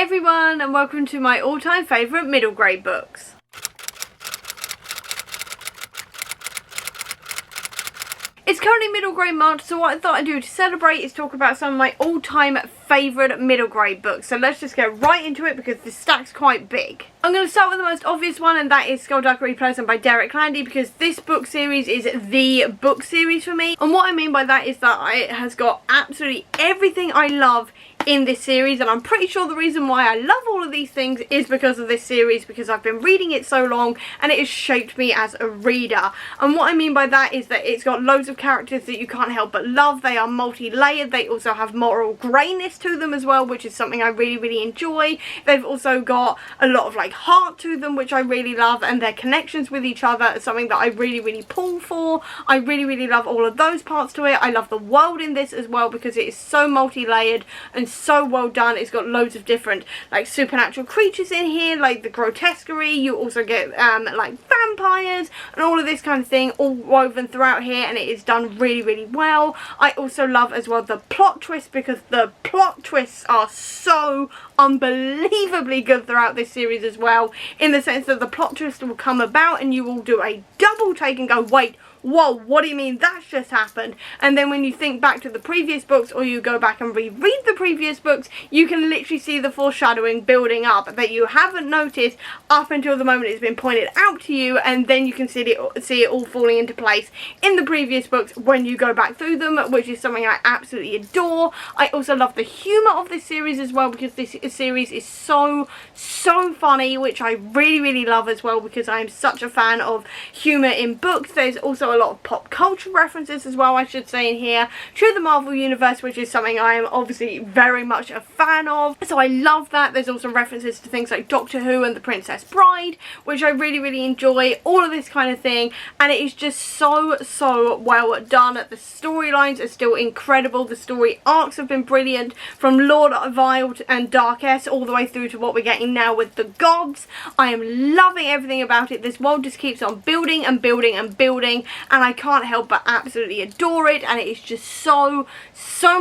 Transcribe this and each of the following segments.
everyone, and welcome to my all-time favourite middle grade books. It's currently middle grade month, so what I thought I'd do to celebrate is talk about some of my all-time favourite middle grade books. So let's just get right into it because the stack's quite big. I'm going to start with the most obvious one, and that is Skullduggery Pleasant by Derek Landy, because this book series is the book series for me. And what I mean by that is that it has got absolutely everything I love in this series, and I'm pretty sure the reason why I love all of these things is because of this series, because I've been reading it so long and it has shaped me as a reader. And what I mean by that is that it's got loads of characters that you can't help but love. They are multi-layered, they also have moral greyness to them as well, which is something I really enjoy. They've also got a lot of like heart to them, which I really love, and their connections with each other are something that I really pull for. I really love all of those parts to it. I love the world in this as well because it is so multi-layered and so well done. It's got loads of different like supernatural creatures in here, like the grotesquerie. You also get like vampires and all of this kind of thing all woven throughout here, and it is done really well. I also love as well the plot twist, because the plot twists are so unbelievably good throughout this series as well, in the sense that the plot twist will come about and you will do a double take and go, wait, whoa, what do you mean that's just happened? And then when you think back to the previous books, or you go back and reread the previous books, you can literally see the foreshadowing building up that you haven't noticed up until the moment it's been pointed out to you, and then you can see it all falling into place in the previous books when you go back through them, which is something I absolutely adore. I also love the humour of this series as well, because this series is so funny, which I really love as well, because I am such a fan of humour in books. There's also a lot of pop culture references as well, I should say, in here to the Marvel Universe, which is something I am obviously very much a fan of, so I love that. There's also references to things like Doctor Who and The Princess Bride, which I really enjoy, all of this kind of thing, and it is just so well done. The storylines are still incredible, the story arcs have been brilliant, from Lord Vile and Darkess all the way through to what we're getting now with the gods. I am loving everything about it. This world just keeps on building and building, and I can't help but absolutely adore it, and it is just so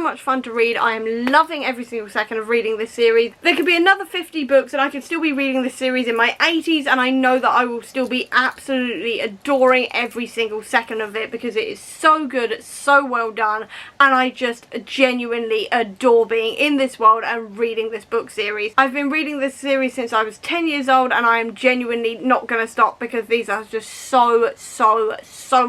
much fun to read. I am loving every single second of reading this series. There could be another 50 books and I could still be reading this series in my 80s, and I know that I will still be absolutely adoring every single second of it, because it is so good, so well done, and I just genuinely adore being in this world and reading this book series. I've been reading this series since I was 10 years old, and I am genuinely not going to stop, because these are just so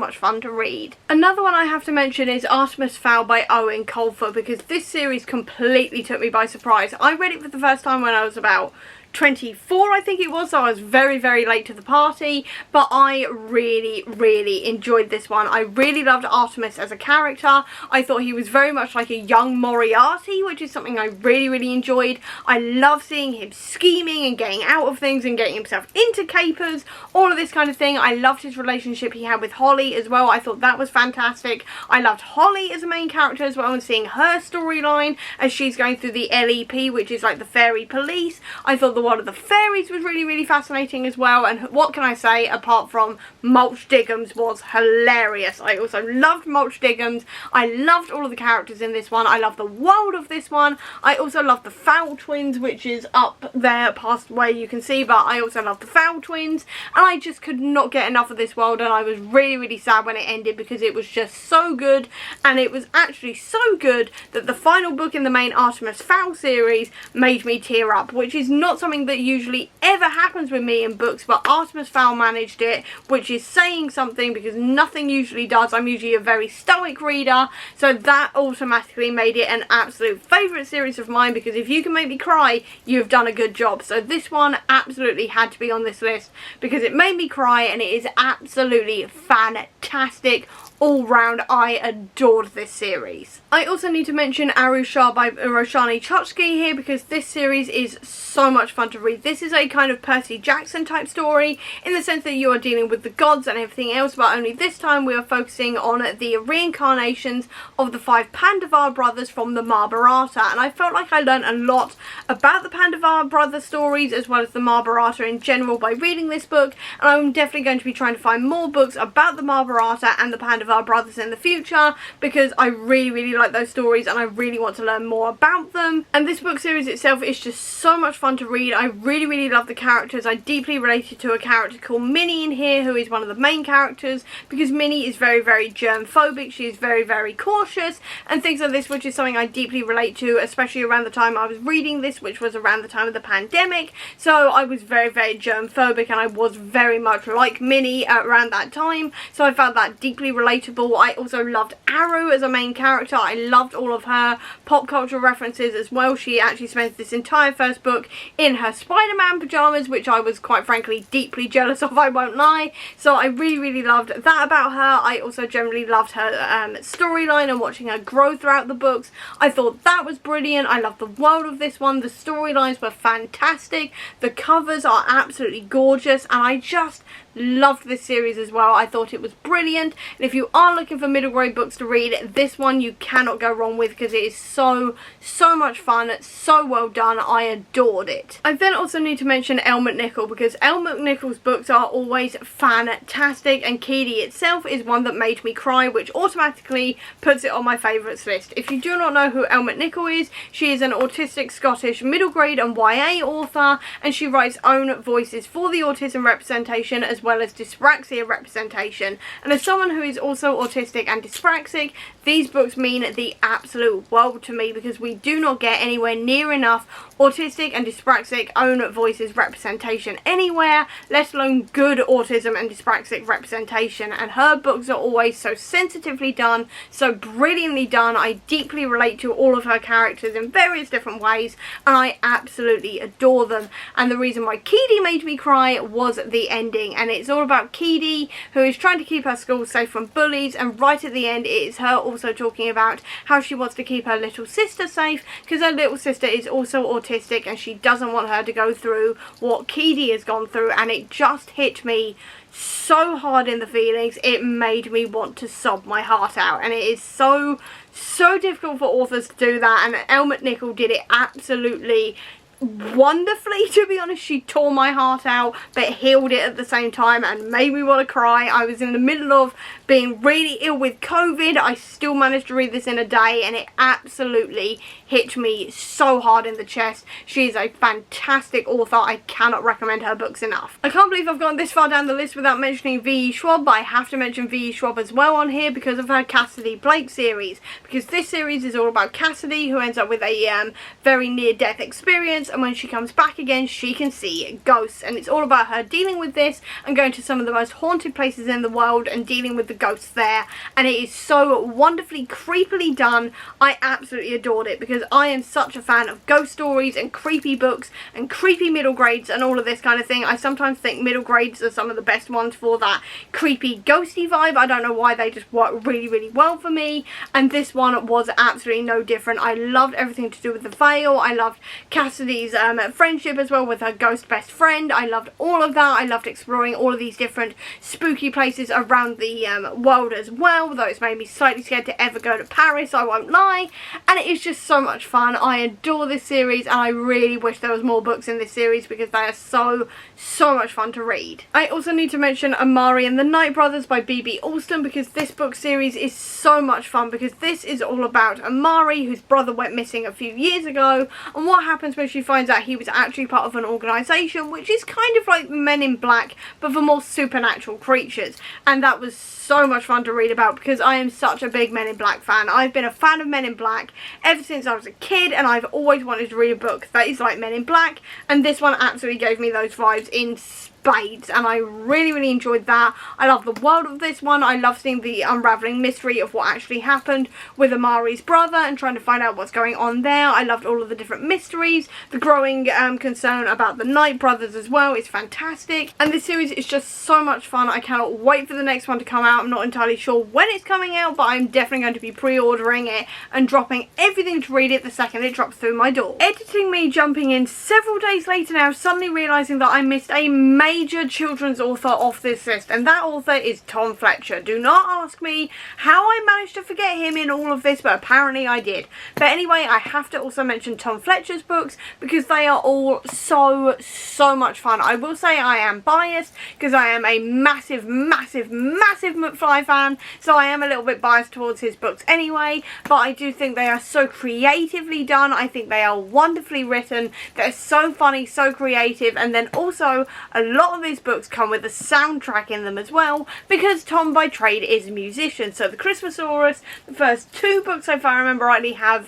much fun to read. Another one I have to mention is Artemis Fowl by Owen Colfer, because this series completely took me by surprise. I read it for the first time when I was about 24, I think it was, so I was very late to the party, but I really enjoyed this one. I really loved Artemis as a character. I thought he was very much like a young Moriarty, which is something I really enjoyed. I love seeing him scheming and getting out of things and getting himself into capers, all of this kind of thing. I loved his relationship he had with Holly as well. I thought that was fantastic. I loved Holly as a main character as well, and seeing her storyline as she's going through the LEP, which is like the fairy police. I thought the one of the fairies was really fascinating as well, and what can I say apart from Mulch Diggums was hilarious. I also loved Mulch Diggums. I loved all of the characters in this one. I love the world of this one. I also love the Fowl twins, which is up there past where you can see, but I also love the Fowl twins, and I just could not get enough of this world, and I was really sad when it ended, because it was just so good, and it was actually so good that the final book in the main Artemis Fowl series made me tear up, which is not something that usually ever happens with me in books, but Artemis Fowl managed it, which is saying something, because nothing usually does. I'm usually a very stoic reader, so that automatically made it an absolute favourite series of mine, because if you can make me cry, you've done a good job. So this one absolutely had to be on this list, because it made me cry, and it is absolutely fantastic all round. I adored this series. I also need to mention Arusha by Roshani Chokshi here, because this series is so much fun fun to read. This is a kind of Percy Jackson type story in the sense that you are dealing with the gods and everything else, but only this time we are focusing on the reincarnations of the 5 Pandavar brothers from the Mahabharata, and I felt like I learned a lot about the Pandavar brother stories as well as the Mahabharata in general by reading this book, and I'm definitely going to be trying to find more books about the Mahabharata and the Pandavar brothers in the future because I really like those stories and I really want to learn more about them. And this book series itself is just so much fun to read. I really love the characters. I deeply related to a character called Minnie in here, who is one of the main characters, because Minnie is very germ-phobic. She is very cautious and things like this, which is something I deeply relate to, especially around the time I was reading this, which was around the time of the pandemic. So I was very germ-phobic and I was very much like Minnie around that time, so I found that deeply relatable. I also loved Aru as a main character. I loved all of her pop culture references as well. She actually spends this entire first book in her Spider-Man pajamas, which I was quite frankly deeply jealous of, I won't lie. So I really loved that about her. I also generally loved her storyline and watching her grow throughout the books. I thought that was brilliant. I loved the world of this one. The storylines were fantastic. The covers are absolutely gorgeous, and I just loved this series as well. I thought it was brilliant, and if you are looking for middle grade books to read, this one you cannot go wrong with because it is so much fun, so well done. I adored it. I then also need to mention Elle McNichol because Elle McNichol's books are always fantastic, and Keedy itself is one that made me cry, which automatically puts it on my favourites list. If you do not know who Elle McNichol is, she is an autistic Scottish middle grade and YA author, and she writes own voices for the autism representation as well as dyspraxia representation. And as someone who is also autistic and dyspraxic, these books mean the absolute world to me because we do not get anywhere near enough autistic and dyspraxic own voices representation anywhere, let alone good autism and dyspraxic representation. And her books are always so sensitively done, so brilliantly done. I deeply relate to all of her characters in various different ways, and I absolutely adore them. And the reason why Keedy made me cry was the ending, and it's all about Keedy, who is trying to keep her school safe from bullies, and right at the end it is her also talking about how she wants to keep her little sister safe because her little sister is also autistic and she doesn't want her to go through what Keedy has gone through. And it just hit me so hard in the feelings. It made me want to sob my heart out, and it is so difficult for authors to do that, and Elle McNichol did it absolutely wonderfully. To be honest, she tore my heart out but healed it at the same time and made me want to cry. I was in the middle of being really ill with COVID. I still managed to read this in a day, and it absolutely hit me so hard in the chest. She is a fantastic author. I cannot recommend her books enough. I can't believe I've gone this far down the list without mentioning V.E. Schwab, but I have to mention V.E. Schwab as well on here because of her Cassidy Blake series, because this series is all about Cassidy, who ends up with a very near-death experience, and when she comes back again she can see ghosts, and it's all about her dealing with this and going to some of the most haunted places in the world and dealing with the ghosts there. And it is so wonderfully creepily done. I absolutely adored it because I am such a fan of ghost stories and creepy books and creepy middle grades and all of this kind of thing. I sometimes think middle grades are some of the best ones for that creepy ghosty vibe. I don't know why, they just work really well for me, and this one was absolutely no different. I loved everything to do with the veil. I loved Cassidy's friendship as well with her ghost best friend. I loved all of that. I loved exploring all of these different spooky places around the world as well, though it's made me slightly scared to ever go to Paris, I won't lie. And it is just so much fun. I adore this series, and I really wish there was more books in this series because they are so much fun to read. I also need to mention Amari and the Night Brothers by B.B. Alston because this book series is so much fun, because this is all about Amari, whose brother went missing a few years ago, and what happens when she finds out he was actually part of an organisation which is kind of like Men in Black but for more supernatural creatures. And that was so much fun to read about because I am such a big Men in Black fan. I've been a fan of Men in Black ever since I was a kid, and I've always wanted to read a book that is like Men in Black, and this one absolutely gave me those vibes in spades, and I really enjoyed that. I love the world of this one. I love seeing the unraveling mystery of what actually happened with Amari's brother and trying to find out what's going on there. I loved all of the different mysteries, the growing concern about the Knight brothers as well. It's fantastic, and this series is just so much fun. I cannot wait for the next one to come out. I'm not entirely sure when it's coming out, but I'm definitely going to be pre-ordering it and dropping everything to read it the second it drops through my door. Editing me jumping in several days later now, suddenly realising that I missed a major children's author off this list, and that author is Tom Fletcher. Do not ask me how I managed to forget him in all of this, but apparently I did. But anyway, I have to also mention Tom Fletcher's books because they are all so much fun. I will say I am biased because I am a massive McFly fan, so I am a little bit biased towards his books anyway, but I do think they are so creatively done. I think they are wonderfully written. They're so funny, so creative, and then also a lot of these books come with a soundtrack in them as well, because Tom by trade is a musician. So the Christmasaurus, the first two books, if I remember rightly, have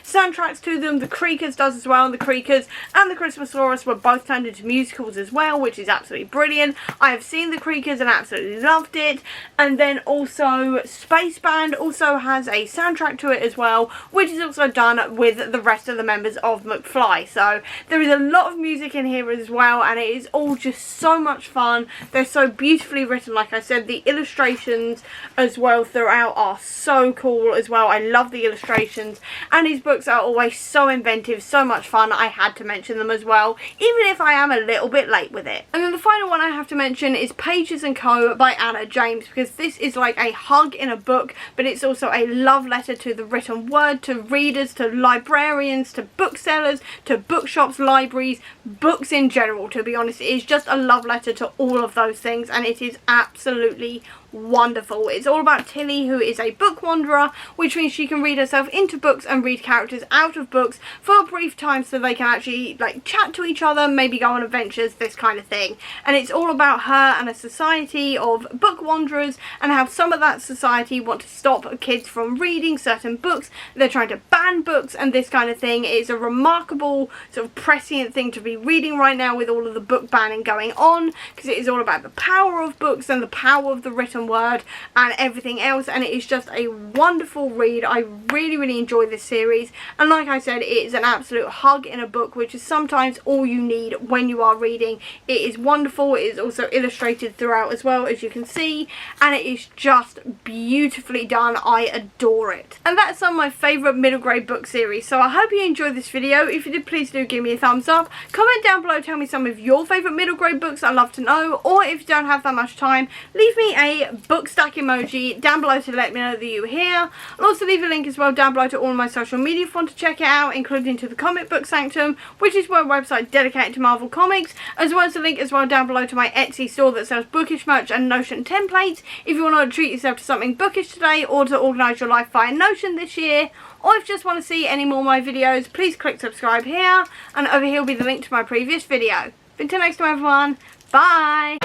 soundtracks to them. The Creakers does as well, and the Creakers and the Christmasaurus were both turned into musicals as well, which is absolutely brilliant. I have seen the Creakers and absolutely loved it. And then also Spaceband also has a soundtrack to it as well, which is also done with the rest of the members of McFly. So there is a lot of music in here as well, and it is all just so much fun. They're so beautifully written. Like I said, the illustrations as well throughout are so cool as well. I love the illustrations, and his books are always so inventive, so much fun. I had to mention them as well, even if I am a little bit late with it. And then the final one I have to mention is Pages & Co. by Anna James, because this is like a hug in a book, but it's also a love letter to the written word, to readers, to librarians, to booksellers, to bookshops, libraries, books in general. To be honest, it is just a love letter to all of those things, and it is absolutely wonderful. It's all about Tilly, who is a book wanderer, which means she can read herself into books and read characters out of books for a brief time so they can actually like chat to each other, maybe go on adventures, this kind of thing. And it's all about her and a society of book wanderers, and how some of that society want to stop kids from reading certain books. They're trying to ban books and this kind of thing. It's a remarkable sort of prescient thing to be reading right now with all of the book banning going on, because it is all about the power of books and the power of the written word and everything else, and it is just a wonderful read. I really enjoy this series, and like I said, it is an absolute hug in a book, which is sometimes all you need when you are reading. It is wonderful. It is also illustrated throughout as well, as you can see, and it is just beautifully done. I adore it. And that's some of my favourite middle grade book series, so I hope you enjoyed this video. If you did, please do give me a thumbs up. Comment down below, tell me some of your favourite middle grade books. I'd love to know. Or if you don't have that much time, leave me a book stack emoji down below to let me know that you were here. I'll also leave a link as well down below to all of my social media if you want to check it out, including to the Comic Book Sanctum, which is my website dedicated to Marvel Comics, as well as a link as well down below to my Etsy store that sells bookish merch and Notion templates if you want to treat yourself to something bookish today, or to organise your life via Notion this year. Or if you just want to see any more of my videos, please click subscribe here, and over here will be the link to my previous video. Until next time everyone, bye!